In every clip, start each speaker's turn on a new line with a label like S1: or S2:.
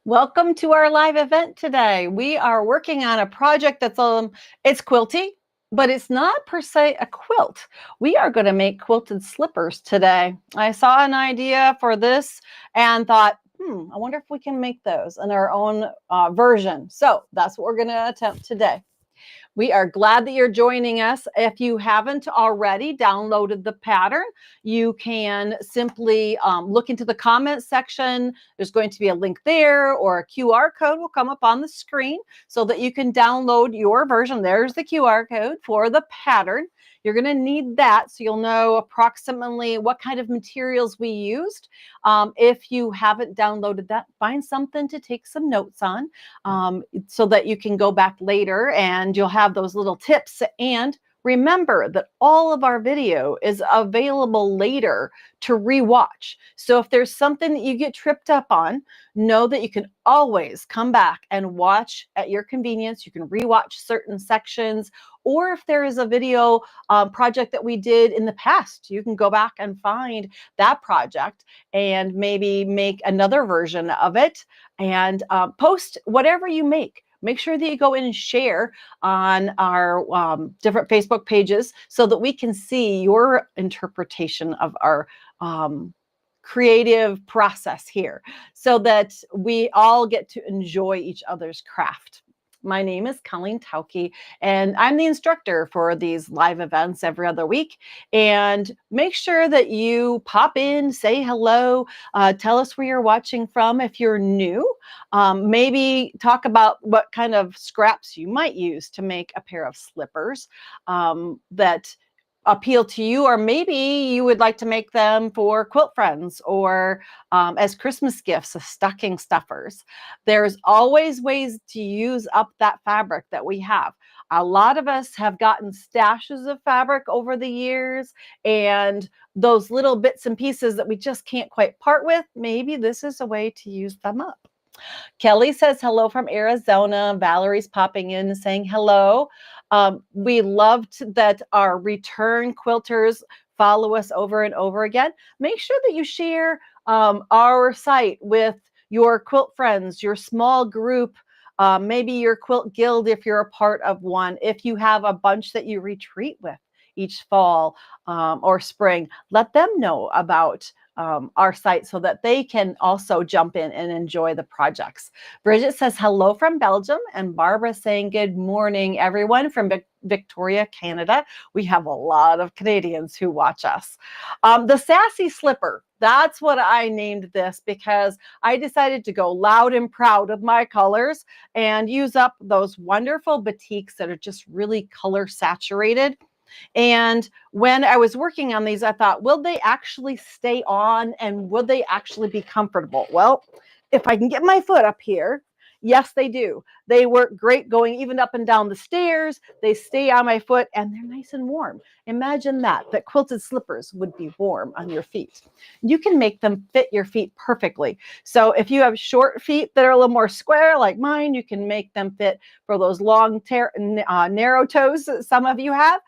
S1: Welcome to our live event today. We are working on a project that's it's quilty, but it's not per se a quilt. We are going to make quilted slippers today. I saw an idea for this and thought, I wonder if we can make those in our own version. So that's what we're going to attempt today. We are glad that you're joining us. If you haven't already downloaded the pattern, you can simply look into the comments section. There's going to be a link there, or a QR code will come up on the screen so that you can download your version. There's the QR code for the pattern. You're going to need that so you'll know approximately what kind of materials we used. If you haven't downloaded that, find something to take some notes on so that you can go back later and you'll have those little tips. And remember that all of our video is available later to rewatch. So if there's something that you get tripped up on, know that you can always come back and watch at your convenience. You can rewatch certain sections, or if there is a video project that we did in the past, you can go back and find that project and maybe make another version of it and post whatever you make. Make sure that you go in and share on our different Facebook pages so that we can see your interpretation of our creative process here, so that we all get to enjoy each other's craft. My name is Colleen Tauke, and I'm the instructor for these live events every other week. And make sure that you pop in, say hello, tell us where you're watching from if you're new. Maybe talk about what kind of scraps you might use to make a pair of slippers that appeal to you, or maybe you would like to make them for quilt friends or as Christmas gifts, as stocking stuffers. There's always ways to use up that fabric that we have. A lot of us have gotten stashes of fabric over the years, and those little bits and pieces that we just can't quite part with, maybe this is a way to use them up. Kelly says hello from Arizona. Valerie's popping in saying hello. We loved that our return quilters follow us over and over again. Make sure that you share our site with your quilt friends, your small group, maybe your quilt guild if you're a part of one. If you have a bunch that you retreat with each fall or spring, let them know about our site so that they can also jump in and enjoy the projects. Bridget says hello from Belgium, and Barbara saying good morning, everyone from Victoria, Canada. We have a lot of Canadians who watch us. The Sassy Slipper, that's what I named this because I decided to go loud and proud of my colors and use up those wonderful batiks that are just really color saturated. And when I was working on these, I thought, will they actually stay on and will they actually be comfortable? Well, if I can get my foot up here, yes, they do. They work great going even up and down the stairs. They stay on my foot and they're nice and warm. Imagine that quilted slippers would be warm on your feet. You can make them fit your feet perfectly. So if you have short feet that are a little more square like mine, you can make them fit for those long, narrow toes that some of you have.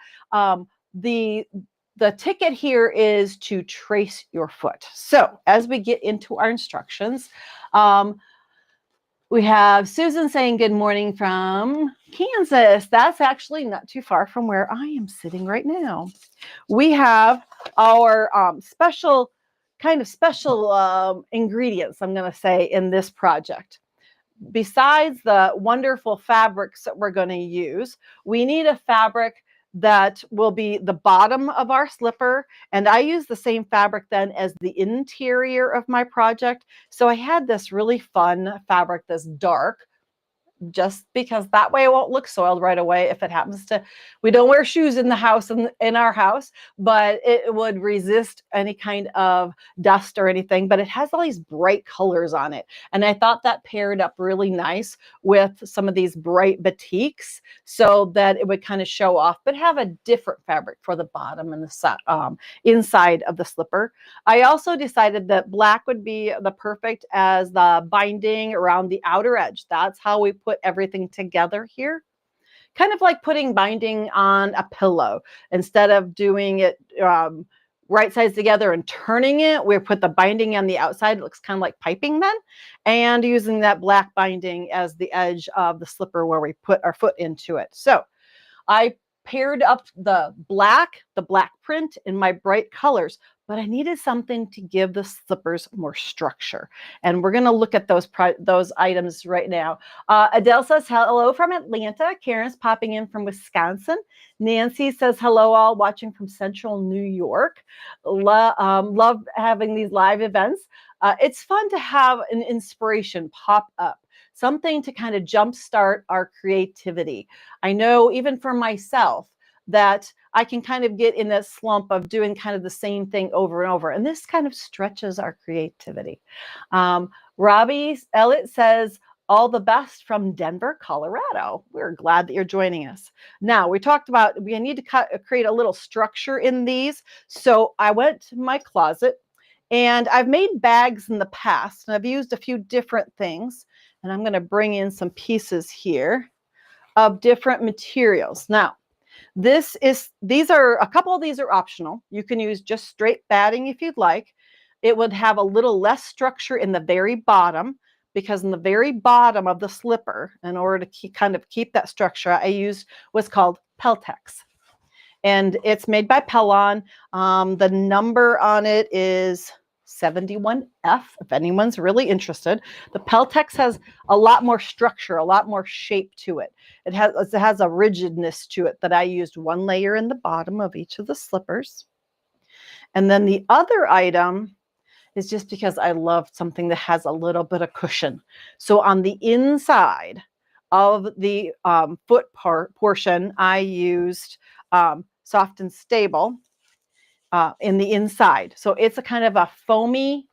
S1: The ticket here is to trace your foot. So as we get into our instructions, we have Susan saying good morning from Kansas. That's actually not too far from where I am sitting right now. We have our special ingredients, I'm going to say, in this project. Besides the wonderful fabrics that we're going to use, we need a fabric that will be the bottom of our slipper. And I use the same fabric then as the interior of my project. So I had this really fun fabric that's dark, just because that way it won't look soiled right away if it happens to. We don't wear shoes in the house, in our house, but it would resist any kind of dust or anything. But it has all these bright colors on it, and I thought that paired up really nice with some of these bright batiks so that it would kind of show off, but have a different fabric for the bottom and the inside of the slipper. I also decided that black would be the perfect as the binding around the outer edge. That's how we put everything together here. Kind of like putting binding on a pillow. Instead of doing it right sides together and turning it. We put the binding on the outside. It looks kind of like piping then. And using that black binding as the edge of the slipper where we put our foot into it. So I paired up the black print in my bright colors, but I needed something to give the slippers more structure. And we're going to look at those items right now. Adele says hello from Atlanta. Karen's popping in from Wisconsin. Nancy says hello, all watching from Central New York. Love having these live events. It's fun to have an inspiration pop up, something to kind of jumpstart our creativity. I know even for myself that I can kind of get in this slump of doing kind of the same thing over and over. And this kind of stretches our creativity. Robbie Ellett says, all the best from Denver, Colorado. We're glad that you're joining us. Now, we talked about we need to create a little structure in these. So I went to my closet and I've made bags in the past and I've used a few different things. And I'm going to bring in some pieces here of different materials. Now, these are a couple of these are optional. You can use just straight batting if you'd like. It would have a little less structure in the very bottom because in the very bottom of the slipper, in order to keep that structure, I used what's called Peltex. And it's made by Pellon. The number on it is 71F, if anyone's really interested. The Peltex has a lot more structure, a lot more shape to it. It has a rigidness to it that I used one layer in the bottom of each of the slippers. And then the other item is just because I love something that has a little bit of cushion. So on the inside of the foot portion, I used Soft and Stable in the inside. So it's a kind of a foamy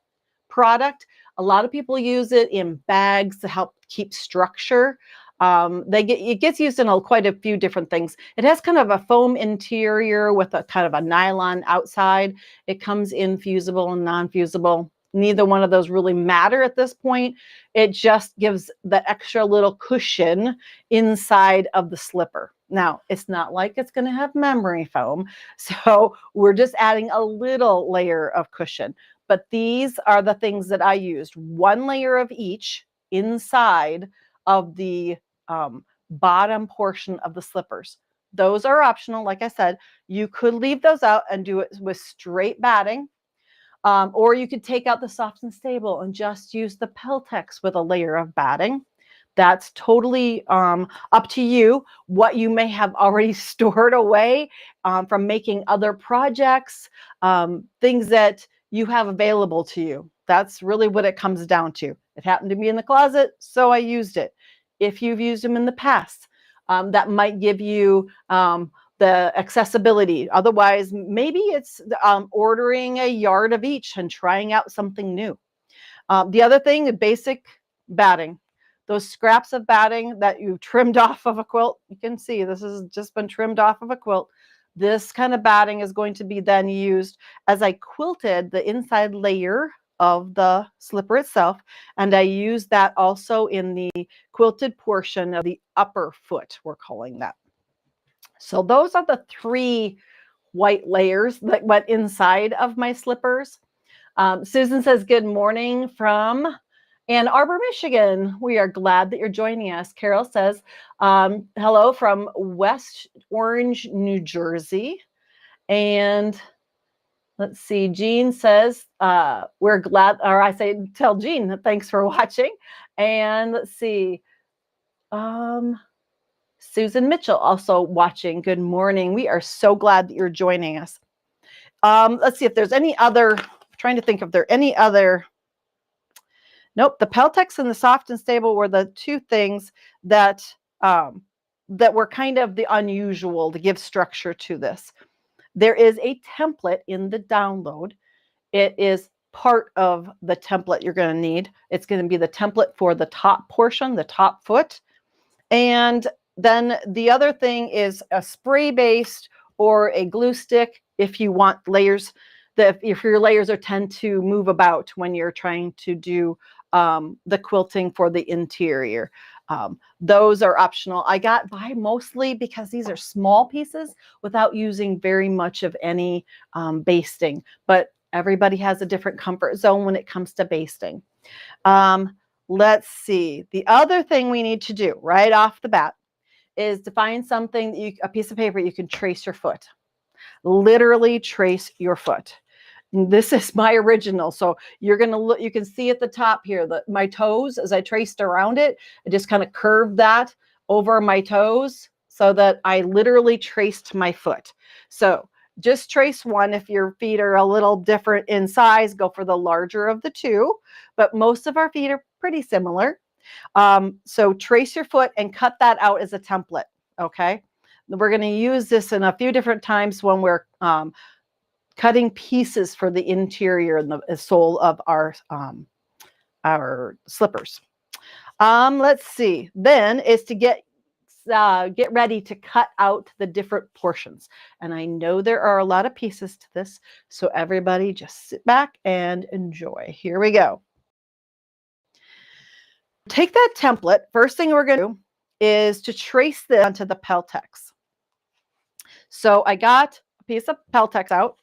S1: product. A lot of people use it in bags to help keep structure. It gets used in quite a few different things. It has kind of a foam interior with a kind of a nylon outside. It comes in fusible and non-fusible. Neither one of those really matter at this point. It just gives the extra little cushion inside of the slipper. Now, it's not like it's going to have memory foam, so we're just adding a little layer of cushion. But these are the things that I used. One layer of each inside of the bottom portion of the slippers. Those are optional. Like I said, you could leave those out and do it with straight batting. Or you could take out the Soft and Stable and just use the Peltex with a layer of batting. That's totally up to you, what you may have already stored away from making other projects, things that you have available to you. That's really what it comes down to. It happened to be in the closet, so I used it. If you've used them in the past, that might give you the accessibility. Otherwise, maybe it's ordering a yard of each and trying out something new. The other thing, the basic batting. Those scraps of batting that you trimmed off of a quilt, you can see this has just been trimmed off of a quilt. This kind of batting is going to be then used as I quilted the inside layer of the slipper itself, and I used that also in the quilted portion of the upper foot, we're calling that. So those are the three white layers that went inside of my slippers. Susan says, good morning from Ann Arbor, Michigan. We are glad that you're joining us. Carol says, hello from West Orange, New Jersey. And let's see, Jean says, we're glad, or I say, tell Jean that thanks for watching. And let's see, Susan Mitchell also watching. Good morning. We are so glad that you're joining us. Let's see if there's any other, I'm trying to think if there are any other. Nope, the Peltex and the Soft and Stable were the two things that that were kind of the unusual to give structure to this. There is a template in the download. It is part of the template you're going to need. It's going to be the template for the top portion, the top foot. And then the other thing is a spray-based or a glue stick if you want layers, if your layers tend to move about when you're trying to do the quilting for the interior. Those are optional. I got by mostly because these are small pieces without using very much of any basting, but everybody has a different comfort zone when it comes to basting. Let's see. The other thing we need to do right off the bat is to find something, a piece of paper you can trace your foot. Literally trace your foot. This is my original. So you're going to look, you can see at the top here that my toes, as I traced around it, I just kind of curved that over my toes so that I literally traced my foot. So just trace one. If your feet are a little different in size, go for the larger of the two, but most of our feet are pretty similar. So trace your foot and cut that out as a template. Okay. We're going to use this in a few different times when we're cutting pieces for the interior and the sole of our slippers. Let's see. Then is to get ready to cut out the different portions. And I know there are a lot of pieces to this, so everybody just sit back and enjoy. Here we go. Take that template. First thing we're going to do is to trace this onto the Peltex. So I got a piece of Peltex out.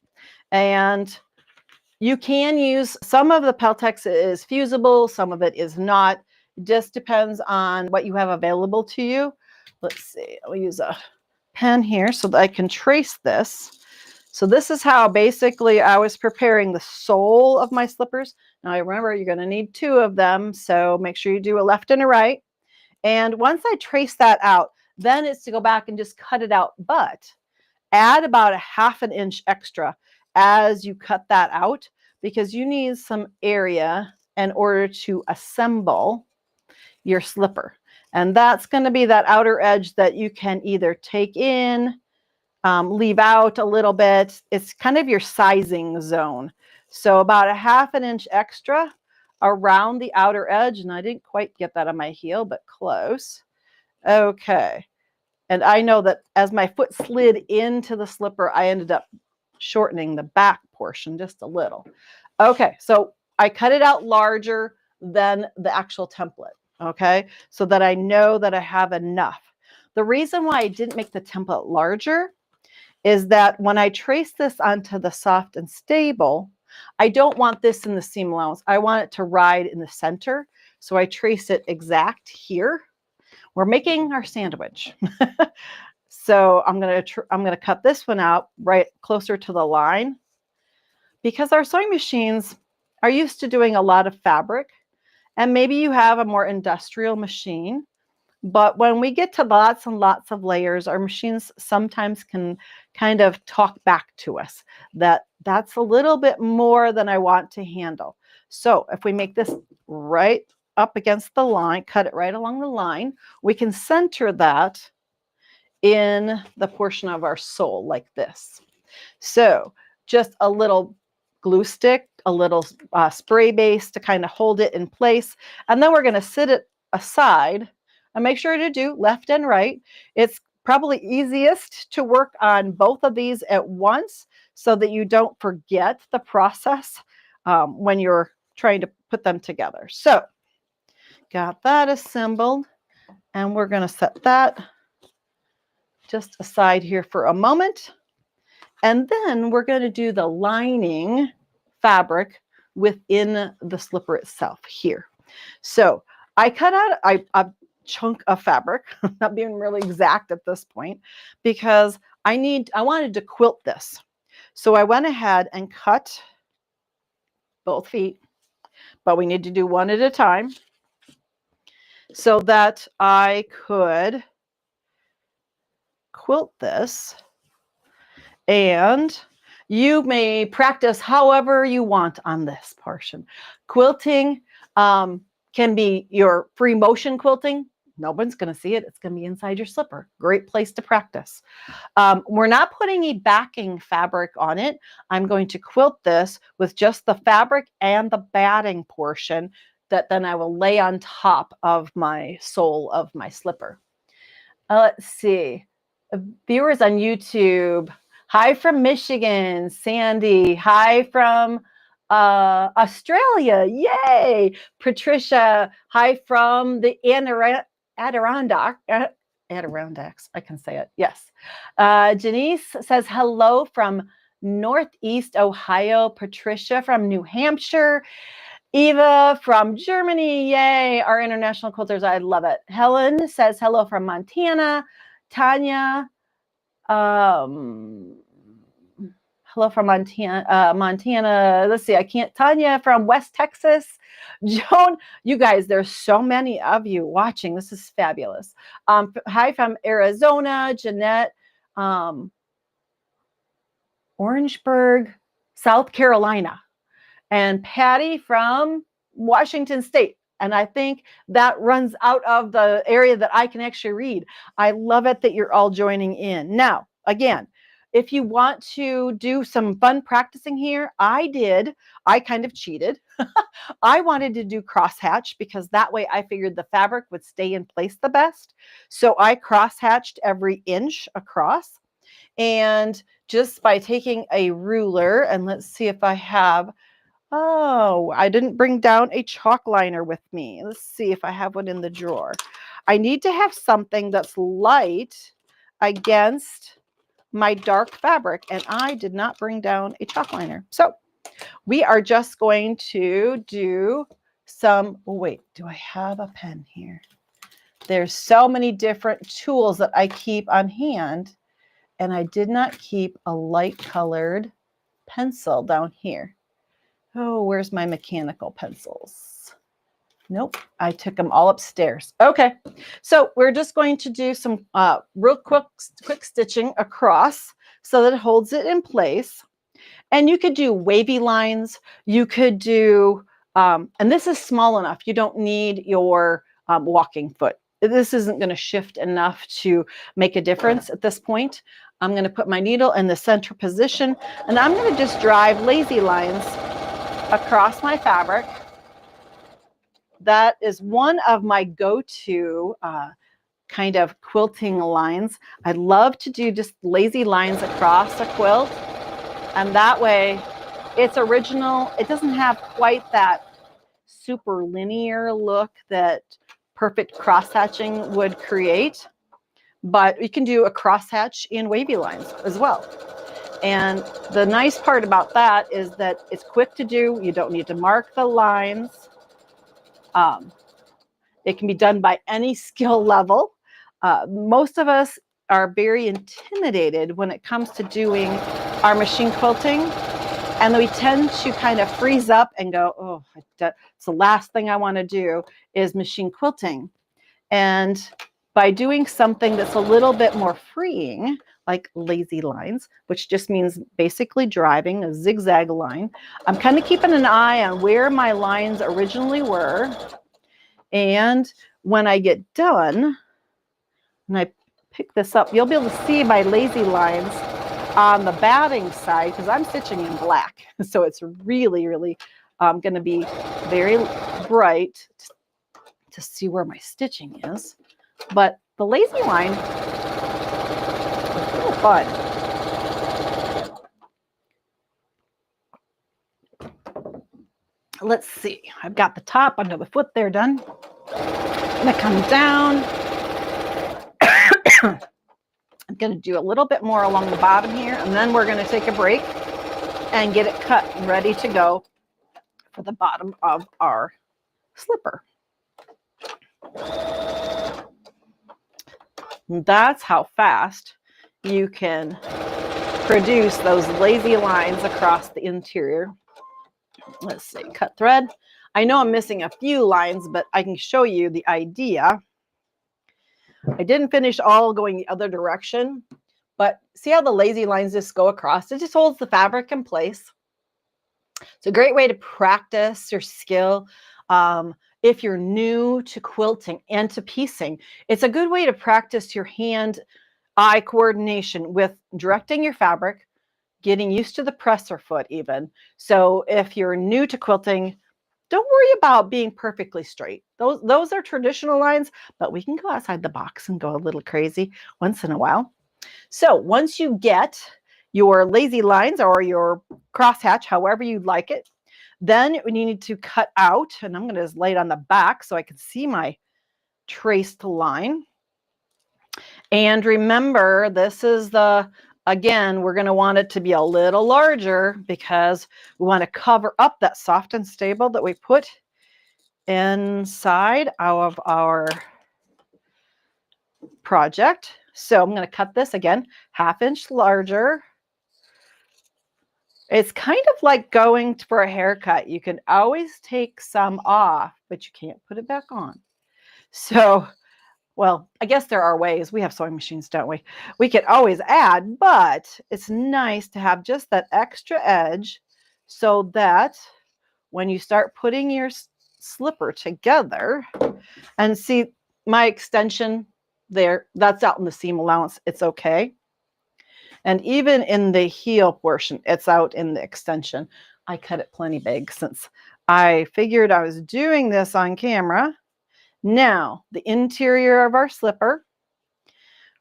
S1: And you can use, some of the Peltex is fusible, some of it is not. It just depends on what you have available to you. Let's see, I'll use a pen here so that I can trace this. So this is how basically I was preparing the sole of my slippers. Now remember, you're going to need two of them, so make sure you do a left and a right. And once I trace that out, then it's to go back and just cut it out, but add about 1/2 inch extra as you cut that out, because you need some area in order to assemble your slipper. And that's going to be that outer edge that you can either take in, leave out a little bit. It's kind of your sizing zone. So about 1/2 inch extra around the outer edge. And I didn't quite get that on my heel, but close. Okay. And I know that as my foot slid into the slipper, I ended up shortening the back portion just a little. Okay, so I cut it out larger than the actual template, okay, so that I know that I have enough. The reason why I didn't make the template larger is that when I trace this onto the soft and stable, I don't want this in the seam allowance. I want it to ride in the center. So I trace it exact here. We're making our sandwich. So I'm gonna cut this one out right closer to the line, because our sewing machines are used to doing a lot of fabric, and maybe you have a more industrial machine. But when we get to lots and lots of layers, our machines sometimes can kind of talk back to us that that's a little bit more than I want to handle. So if we make this right up against the line, cut it right along the line, we can center that in the portion of our sole like this. So just a little glue stick, a little spray base to kind of hold it in place. And then we're going to sit it aside and make sure to do left and right. It's probably easiest to work on both of these at once so that you don't forget the process when you're trying to put them together. So got that assembled, and we're going to set that just aside here for a moment. And then we're going to do the lining fabric within the slipper itself here. So I cut out a chunk of fabric, not being really exact at this point, because I wanted to quilt this. So I went ahead and cut both feet, but we need to do one at a time so that I could quilt this. And you may practice however you want on this portion. Quilting can be your free motion quilting. No one's going to see it. It's going to be inside your slipper. Great place to practice. We're not putting a backing fabric on it. I'm going to quilt this with just the fabric and the batting portion that then I will lay on top of my sole of my slipper. Let's see. Viewers on YouTube, hi from Michigan, Sandy. Hi from Australia, yay! Patricia, hi from the Adirondacks. I can say it. Yes. Janice says hello from Northeast Ohio. Patricia from New Hampshire. Eva from Germany. Yay. Our international quilters. I love it. Helen says hello from Montana. Tanya. Hello from Montana. Let's see. I can't. Tanya from West Texas. Joan, you guys, there's so many of you watching. This is fabulous. Hi from Arizona. Jeanette, Orangeburg, South Carolina, and Patty from Washington State. And I think that runs out of the area that I can actually read. I love it that you're all joining in. Now, again, if you want to do some fun practicing here, I kind of cheated. I wanted to do crosshatch because that way I figured the fabric would stay in place the best. So I crosshatched every inch across. And just by taking a ruler, and let's see if I have, oh, I didn't bring down a chalk liner with me. Let's see if I have one in the drawer. I need to have something that's light against my dark fabric, and I did not bring down a chalk liner. So we are just going to do some, oh wait, do I have a pen here? There's so many different tools that I keep on hand, and I did not keep a light colored pencil down here. Oh, where's my mechanical pencils? Nope, I took them all upstairs. Okay, so we're just going to do some real quick stitching across so that it holds it in place. And you could do wavy lines. You could do, and this is small enough. You don't need your walking foot. This isn't going to shift enough to make a difference at this point. I'm going to put my needle in the center position, and I'm going to just drive lazy lines across my fabric. That is one of my go-to kind of quilting lines. I love to do just lazy lines across a quilt, and that way it's original. It doesn't have quite that super linear look that perfect cross-hatching would create, but you can do a cross-hatch in wavy lines as well. And the nice part about that is that it's quick to do. You don't need to mark the lines. It can be done by any skill level. Most of us are very intimidated when it comes to doing our machine quilting, and we tend to kind of freeze up and go, oh, it's the last thing I want to do is machine quilting. And by doing something that's a little bit more freeing, like lazy lines, which just means basically driving a zigzag line, I'm kind of keeping an eye on where my lines originally were. And when I get done, and I pick this up, you'll be able to see my lazy lines on the batting side because I'm stitching in black. So it's really, really going to be very bright to see where my stitching is. But the lazy line is a little fun. Let's see. I've got the top under the foot there done. I'm going to come down. I'm going to do a little bit more along the bottom here, and then we're going to take a break and get it cut and ready to go for the bottom of our slipper. And that's how fast you can produce those lazy lines across the interior. Let's see, cut thread. I know I'm missing a few lines, but I can show you the idea. I didn't finish all going the other direction, but see how the lazy lines just go across? It just holds the fabric in place. It's a great way to practice your skill. If you're new to quilting and to piecing, it's a good way to practice your hand-eye coordination with directing your fabric, getting used to the presser foot even. So if you're new to quilting, don't worry about being perfectly straight. Those are traditional lines, but we can go outside the box and go a little crazy once in a while. So once you get your lazy lines or your crosshatch, however you'd like it, Then we need to cut out, and I'm going to just lay it on the back so I can see my traced line. And remember, this is again, we're going to want it to be a little larger because we want to cover up that soft and stable that we put inside of our project. So I'm going to cut this again, 1/2 inch larger. It's kind of like going for a haircut. You can always take some off, but you can't put it back on. So, well, I guess there are ways. We have sewing machines, don't we? We can always add, but it's nice to have just that extra edge so that when you start putting your slipper together, and see my extension there, that's out in the seam allowance. It's okay. And even in the heel portion, it's out in the extension. I cut it plenty big since I figured I was doing this on camera. Now, the interior of our slipper,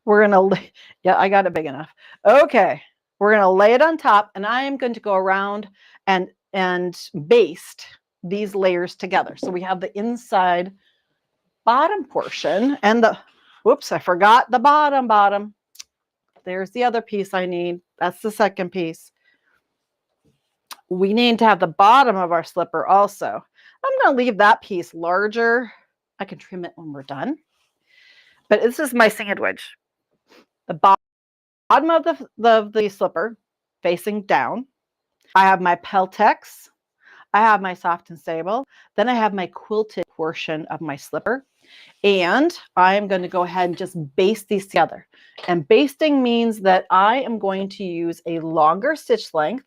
S1: we're going to, yeah, I got it big enough. Okay, we're going to lay it on top, and I am going to go around and baste these layers together. So we have the inside bottom portion and the, whoops, I forgot the bottom. There's the other piece I need. That's the second piece. We need to have the bottom of our slipper also. I'm going to leave that piece larger. I can trim it when we're done. But this is my sandwich. The bottom of the slipper facing down. I have my Peltex. I have my soft and stable. Then I have my quilted portion of my slipper. And I'm going to go ahead and just baste these together. And basting means that I am going to use a longer stitch length.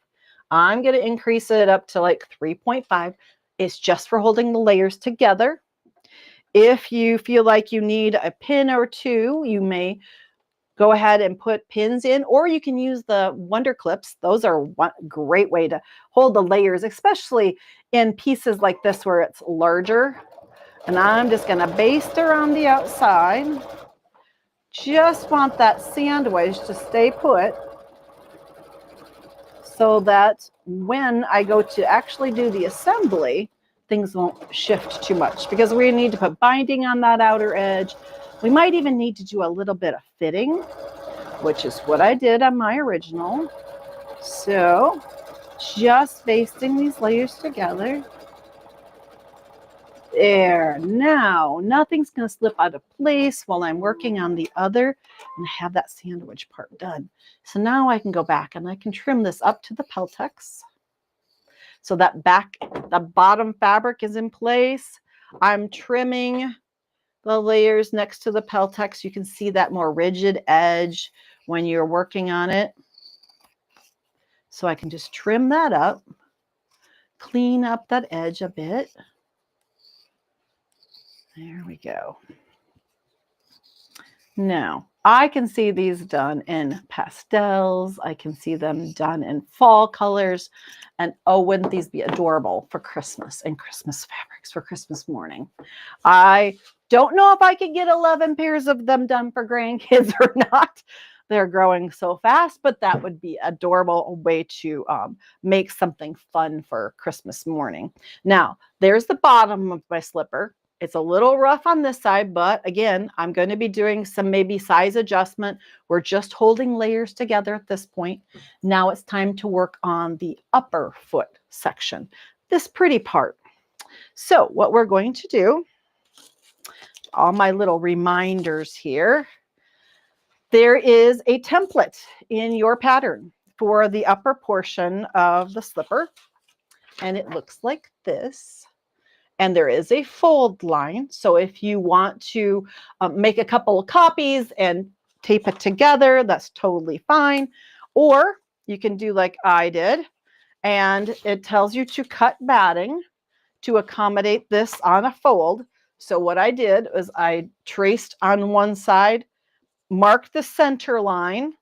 S1: I'm going to increase it up to like 3.5. It's just for holding the layers together. If you feel like you need a pin or two, you may go ahead and put pins in, or you can use the Wonder Clips. Those are one great way to hold the layers, especially in pieces like this where it's larger. And I'm just going to baste around the outside. Just want that sandwich to stay put so that when I go to actually do the assembly, things won't shift too much, because we need to put binding on that outer edge. We might even need to do a little bit of fitting, which is what I did on my original. So just basting these layers together. There. Now, nothing's going to slip out of place while I'm working on the other, and I have that sandwich part done. So now I can go back and I can trim this up to the Peltex. So that the bottom fabric is in place. I'm trimming the layers next to the Peltex. You can see that more rigid edge when you're working on it. So I can just trim that up, clean up that edge a bit. There we go. Now, I can see these done in pastels. I can see them done in fall colors. And oh, wouldn't these be adorable for Christmas and Christmas fabrics for Christmas morning? I don't know if I could get 11 pairs of them done for grandkids or not. They're growing so fast, but that would be adorable way to make something fun for Christmas morning. Now, there's the bottom of my slipper. It's a little rough on this side, but again, I'm going to be doing some maybe size adjustment. We're just holding layers together at this point. Now it's time to work on the upper foot section, this pretty part. So what we're going to do, all my little reminders here, there is a template in your pattern for the upper portion of the slipper, and it looks like this. And there is a fold line. So if you want to make a couple of copies and tape it together, that's totally fine. Or you can do like I did, and it tells you to cut batting to accommodate this on a fold. So what I did was I traced on one side, marked the center line,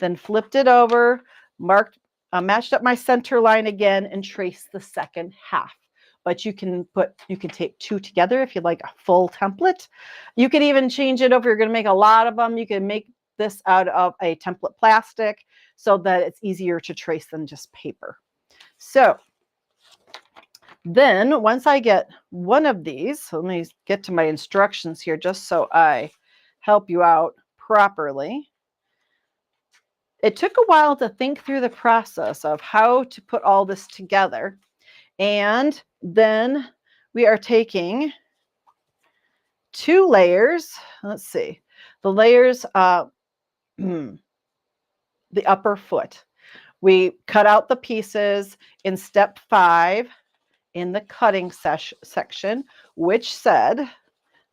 S1: then flipped it over, matched up my center line again, and traced the second half. But you can tape two together if you like a full template. You could even change it if you're going to make a lot of them. You can make this out of a template plastic so that it's easier to trace than just paper. So Then once I get one of these, so let me get to my instructions here just so I help you out properly. It took a while to think through the process of how to put all this together. And then we are taking 2 layers. Let's see. The layers, the upper foot. We cut out the pieces in step 5 in the cutting section, which said,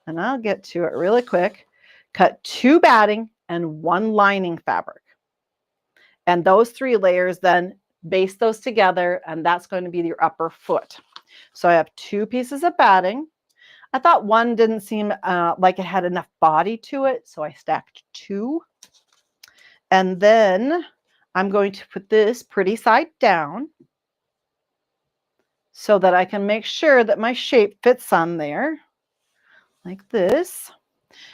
S1: and I'll get to it really quick, cut 2 batting and 1 lining fabric. And those 3 layers, then baste those together, and that's going to be your upper foot. So I have 2 pieces of batting. I thought one didn't seem like it had enough body to it, so I stacked 2. And then I'm going to put this pretty side down so that I can make sure that my shape fits on there, like this.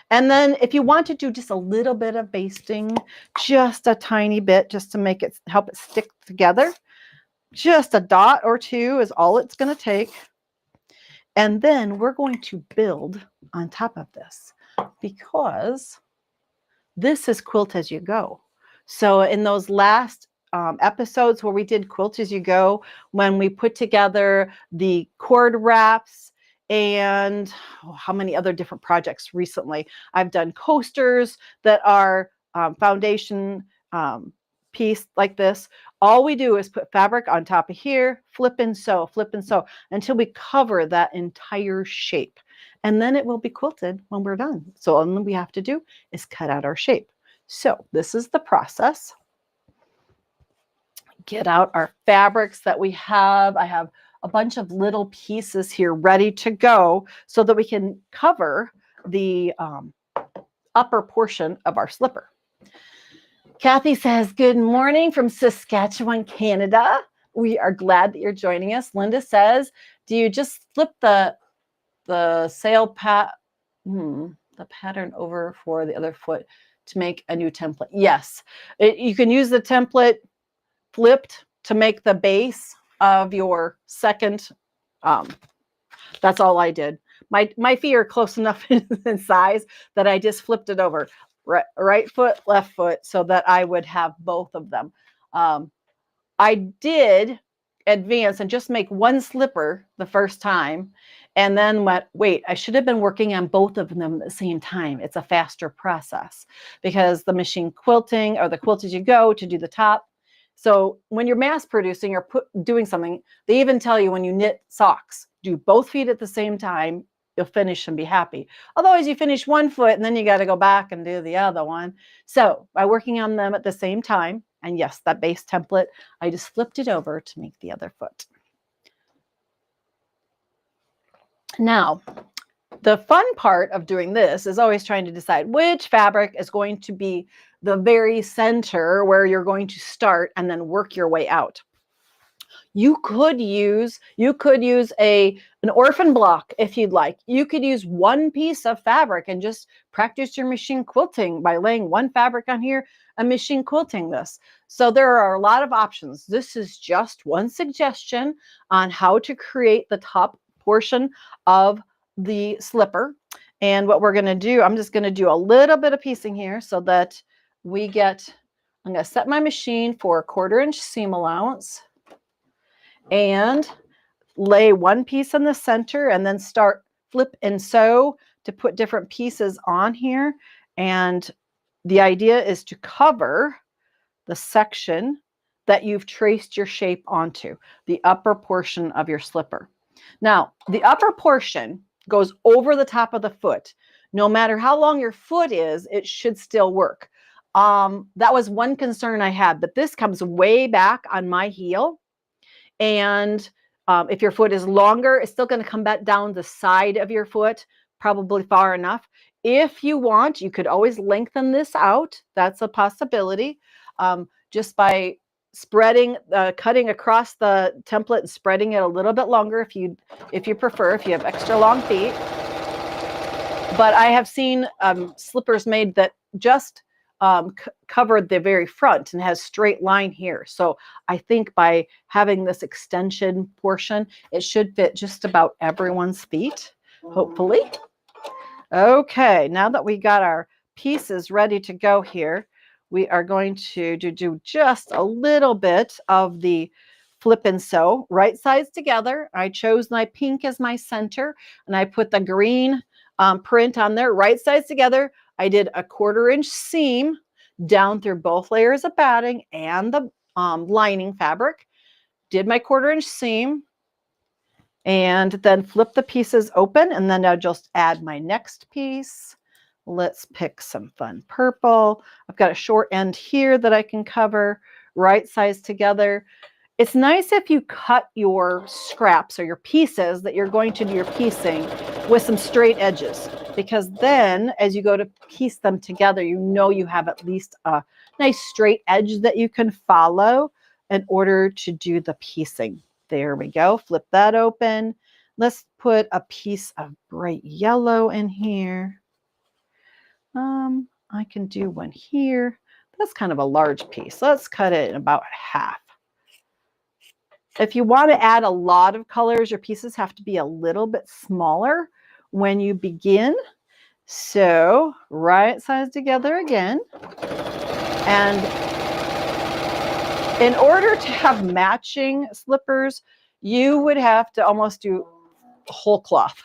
S1: And then if you want to do just a little bit of basting, just a tiny bit, just to make it, help it stick together, just a dot or 2 is all it's going to take. And then we're going to build on top of this, because this is Quilt As You Go. So in those last episodes where we did Quilt As You Go, when we put together the cord wraps and how many other different projects recently, I've done coasters that are foundation piece like this. All we do is put fabric on top of here, flip and sew until we cover that entire shape. And then it will be quilted when we're done. So all we have to do is cut out our shape. So this is the process. Get out our fabrics that we have. I have a bunch of little pieces here ready to go so that we can cover the upper portion of our slipper. Kathy says, good morning from Saskatchewan, Canada. We are glad that you're joining us. Linda says, do you just flip the sail the pattern over for the other foot to make a new template? Yes, you can use the template flipped to make the base of your second. That's all I did. My feet are close enough in size that I just flipped it over. Right foot, left foot, so that I would have both of them. I did advance and just make one slipper the first time, and then went, wait, I should have been working on both of them at the same time. It's a faster process because the machine quilting, or the Quilt As You Go, to do the top. So when you're mass producing or doing something, they even tell you when you knit socks, do both feet at the same time. You'll finish and be happy. Otherwise, you finish one foot and then you got to go back and do the other one. So by working on them at the same time, and yes, that base template, I just flipped it over to make the other foot. Now, the fun part of doing this is always trying to decide which fabric is going to be the very center where you're going to start and then work your way out. You could use an orphan block if you'd like. You could use one piece of fabric and just practice your machine quilting by laying one fabric on here and machine quilting this. So there are a lot of options. This is just one suggestion on how to create the top portion of the slipper. And what we're going to do, I'm just going to do a little bit of piecing here so that we get, I'm going to set my machine for a 1/4 inch seam allowance and lay one piece in the center and then start flip and sew to put different pieces on here. And the idea is to cover the section that you've traced your shape onto, the upper portion of your slipper. Now, the upper portion goes over the top of the foot. No matter how long your foot is, it should still work. That was one concern I had, but this comes way back on my heel. And if your foot is longer, it's still going to come back down the side of your foot, probably far enough. If you want, you could always lengthen this out. That's a possibility. Just by spreading, cutting across the template and spreading it a little bit longer if you prefer, if you have extra long feet. But I have seen slippers made that just covered the very front and has straight line here. So I think by having this extension portion, it should fit just about everyone's feet, hopefully. Okay, now that we got our pieces ready to go here, we are going to do just a little bit of the flip and sew, right sides together. I chose my pink as my center, and I put the green print on there, right sides together. I did a 1/4 inch seam down through both layers of batting and the lining fabric. Did my 1/4 inch seam, and then flip the pieces open, and then I'll just add my next piece. Let's pick some fun purple. I've got a short end here that I can cover, right sides together. It's nice if you cut your scraps or your pieces that you're going to do your piecing with some straight edges, because then as you go to piece them together, you know you have at least a nice straight edge that you can follow in order to do the piecing. There we go. Flip that open. Let's put a piece of bright yellow in here. I can do one here. That's kind of a large piece. Let's cut it in about half. If you want to add a lot of colors, your pieces have to be a little bit smaller when you begin. So right sides together again. And in order to have matching slippers, you would have to almost do whole cloth.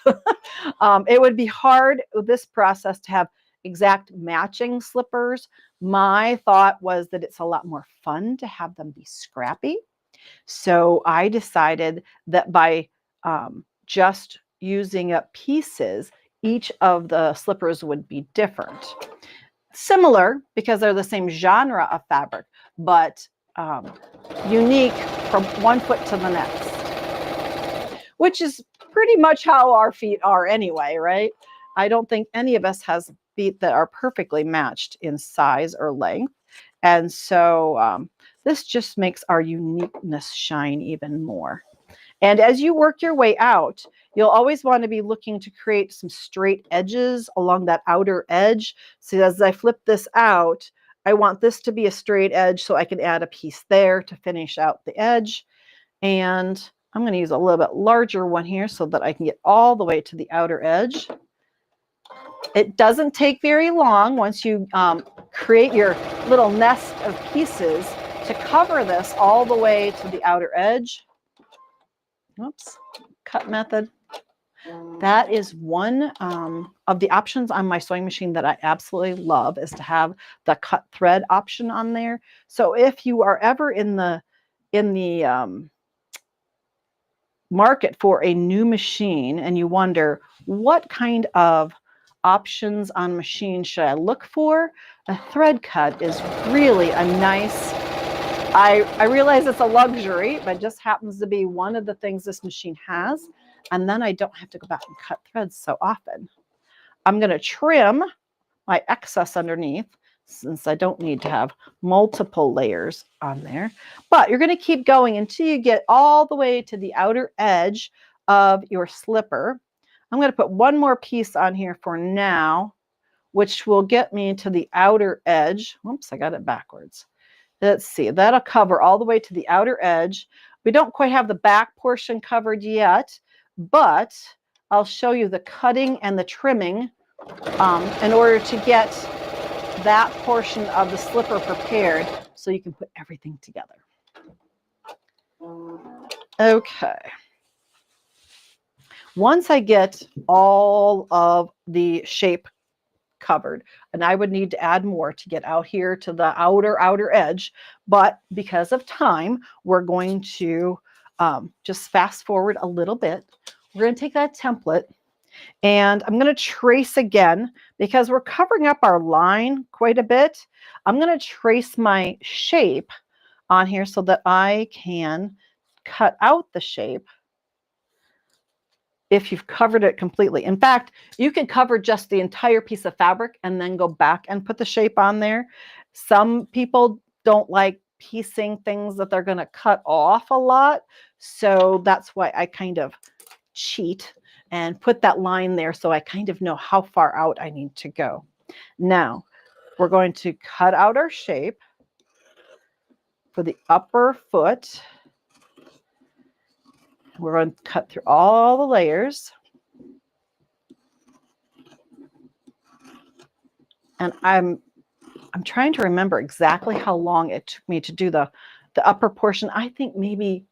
S1: It would be hard with this process to have exact matching slippers. My thought was that it's a lot more fun to have them be scrappy. So I decided that by just using up pieces, each of the slippers would be different. Similar because they're the same genre of fabric, but unique from one foot to the next, which is pretty much how our feet are anyway, right? I don't think any of us has feet that are perfectly matched in size or length. And so this just makes our uniqueness shine even more. And as you work your way out, you'll always want to be looking to create some straight edges along that outer edge. So as I flip this out, I want this to be a straight edge so I can add a piece there to finish out the edge. And I'm going to use a little bit larger one here so that I can get all the way to the outer edge. It doesn't take very long once you create your little nest of pieces to cover this all the way to the outer edge. Oops, cut method. That is one of the options on my sewing machine that I absolutely love, is to have the cut thread option on there. So if you are ever in the market for a new machine and you wonder what kind of options on machine should I look for, a thread cut is really a nice, I realize it's a luxury, but it just happens to be one of the things this machine has. And then I don't have to go back and cut threads so often. I'm going to trim my excess underneath, since I don't need to have multiple layers on there. But you're going to keep going until you get all the way to the outer edge of your slipper. I'm going to put one more piece on here for now, which will get me to the outer edge. Oops, I got it backwards. Let's see, that'll cover all the way to the outer edge. We don't quite have the back portion covered yet, but I'll show you the cutting and the trimming in order to get that portion of the slipper prepared so you can put everything together. Okay. Once I get all of the shape covered, and I would need to add more to get out here to the outer edge, but because of time, we're going to just fast forward a little bit. We're going to take that template, and I'm going to trace again because we're covering up our line quite a bit. I'm going to trace my shape on here so that I can cut out the shape if you've covered it completely. In fact, you can cover just the entire piece of fabric and then go back and put the shape on there. Some people don't like piecing things that they're going to cut off a lot. So that's why I kind of cheat and put that line there so I kind of know how far out I need to go. Now, we're going to cut out our shape for the upper foot. We're going to cut through all the layers. And I'm trying to remember exactly how long it took me to do the upper portion. I think maybe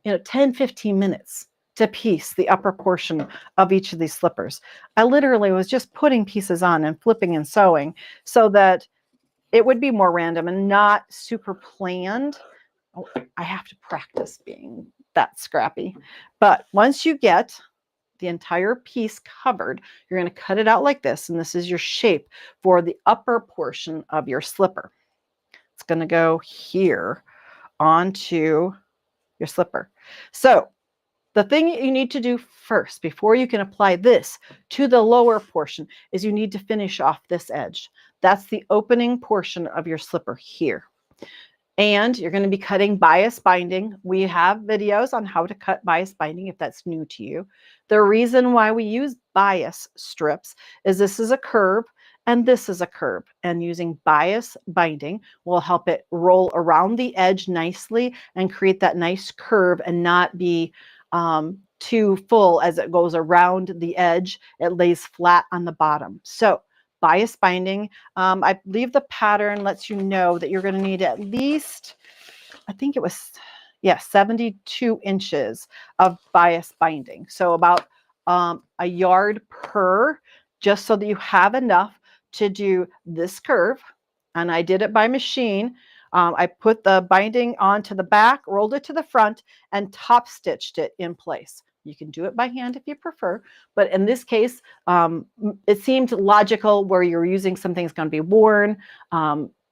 S1: 10, 15 minutes to piece the upper portion of each of these slippers. I literally was just putting pieces on and flipping and sewing so that it would be more random and not super planned. Oh, I have to practice being that scrappy. But once you get the entire piece covered, you're going to cut it out like this, and this is your shape for the upper portion of your slipper. It's going to go here onto your slipper. So the thing you need to do first before you can apply this to the lower portion is you need to finish off this edge. That's the opening portion of your slipper here. And you're going to be cutting bias binding. We have videos on how to cut bias binding if that's new to you. The reason why we use bias strips is this is a curve and this is a curve. And using bias binding will help it roll around the edge nicely and create that nice curve and not be too full as it goes around the edge. It lays flat on the bottom. So bias binding, I believe the pattern lets you know that you're going to need at least, I think it was, 72 inches of bias binding. So about a yard per, just so that you have enough to do this curve. And I did it by machine. I put the binding onto the back, rolled it to the front, and top stitched it in place. You can do it by hand if you prefer, but in this case, it seemed logical where you're using something that's going to be worn,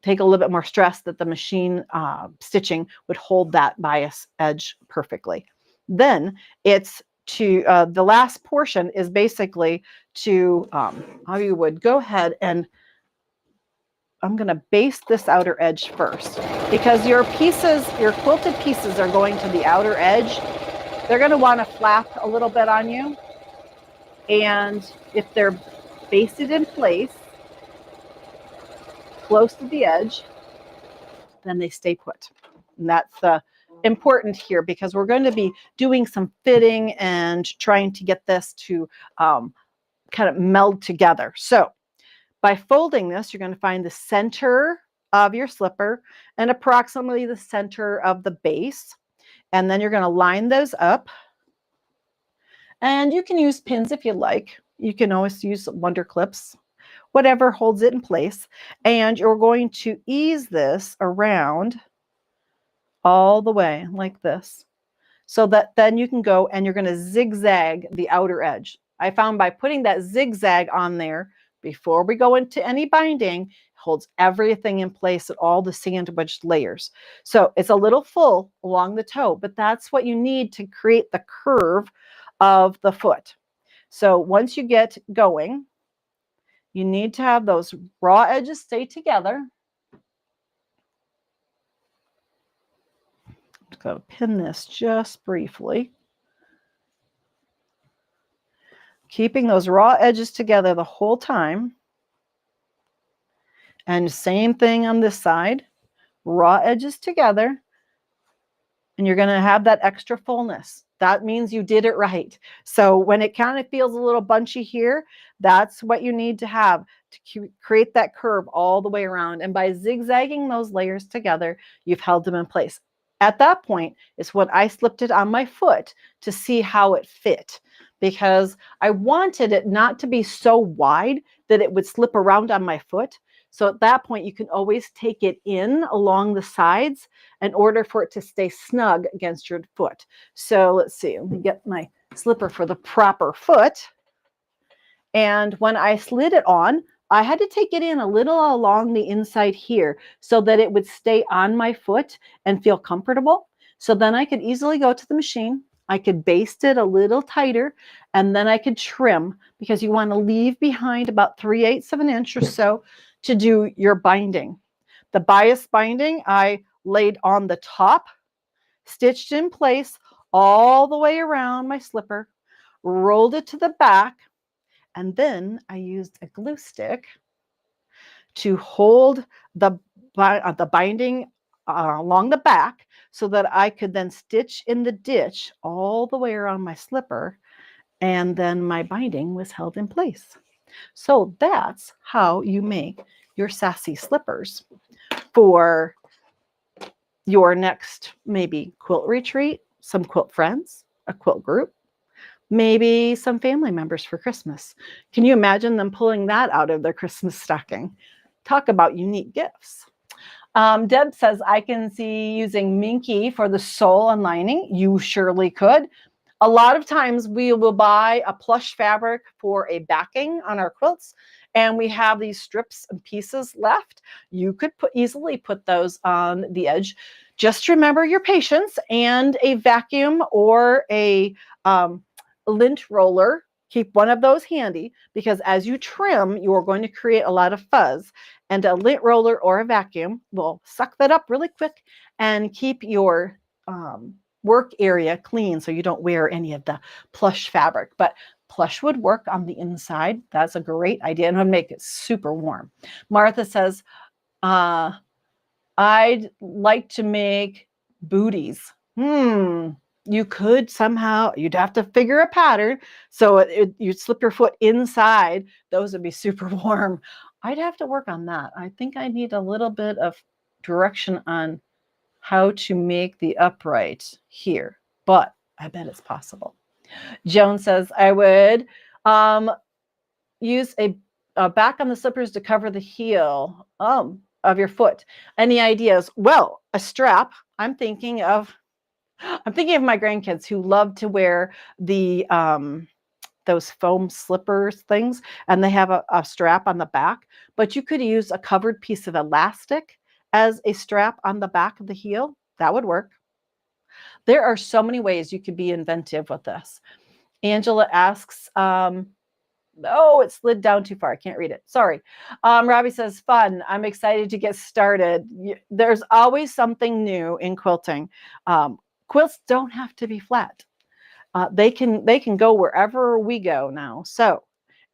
S1: take a little bit more stress that the machine stitching would hold that bias edge perfectly. Then it's to, the last portion is basically to, how you would go ahead and I'm going to baste this outer edge first because your pieces, your quilted pieces are going to the outer edge. They're going to want to flap a little bit on you. And if they're basted in place, close to the edge, then they stay put. And that's important here because we're going to be doing some fitting and trying to get this to kind of meld together. So by folding this, you're going to find the center of your slipper and approximately the center of the base. And then you're going to line those up. And you can use pins if you like. You can always use wonder clips, whatever holds it in place. And you're going to ease this around all the way like this, so that then you can go and you're going to zigzag the outer edge. I found by putting that zigzag on there before we go into any binding, holds everything in place at all the sandwiched layers. So it's a little full along the toe, but that's what you need to create the curve of the foot. So once you get going, you need to have those raw edges stay together. I'm going to pin this just briefly. Keeping those raw edges together the whole time. And same thing on this side, raw edges together. And you're going to have that extra fullness. That means you did it right. So when it kind of feels a little bunchy here, that's what you need to have to create that curve all the way around. And by zigzagging those layers together, you've held them in place. At that point is when I slipped it on my foot to see how it fit, because I wanted it not to be so wide that it would slip around on my foot. So at that point, you can always take it in along the sides in order for it to stay snug against your foot. So let's see, let me get my slipper for the proper foot. And when I slid it on, I had to take it in a little along the inside here so that it would stay on my foot and feel comfortable. So then I could easily go to the machine. I could baste it a little tighter, and then I could trim, because you want to leave behind about 3/8 of an inch or so to do your binding. The bias binding I laid on the top, stitched in place all the way around my slipper, rolled it to the back, and then I used a glue stick to hold the binding along the back so that I could then stitch in the ditch all the way around my slipper, and then my binding was held in place. So that's how you make your sassy slippers for your next maybe quilt retreat, some quilt friends, a quilt group, maybe some family members for Christmas. Can you imagine them pulling that out of their Christmas stocking? Talk about unique gifts. Deb says, I can see using Minky for the sole and lining. You surely could. A lot of times we will buy a plush fabric for a backing on our quilts, and we have these strips and pieces left. You could easily put those on the edge. Just remember your patience and a vacuum or a lint roller. Keep one of those handy, because as you trim, you're going to create a lot of fuzz, and a lint roller or a vacuum will suck that up really quick and keep your work area clean so you don't wear any of the plush fabric. But plush would work on the inside. That's a great idea, and would make it super warm. Martha says, I'd like to make booties. You could somehow, you'd have to figure a pattern so you'd slip your foot inside. Those would be super warm. I'd have to work on that. I think I need a little bit of direction on how to make the upright here, but I bet it's possible. Joan says, I would use a back on the slippers to cover the heel of your foot. Any ideas? Well, a strap. I'm thinking of my grandkids who love to wear the those foam slippers things, and they have a strap on the back, but you could use a covered piece of elastic as a strap on the back of the heel. That would work. There are so many ways you could be inventive with this. Angela asks, oh, it slid down too far. I can't read it. Sorry. Robbie says, fun. I'm excited to get started. There's always something new in quilting. Quilts don't have to be flat. They can go wherever we go now. So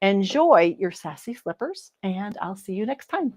S1: enjoy your sassy slippers, and I'll see you next time.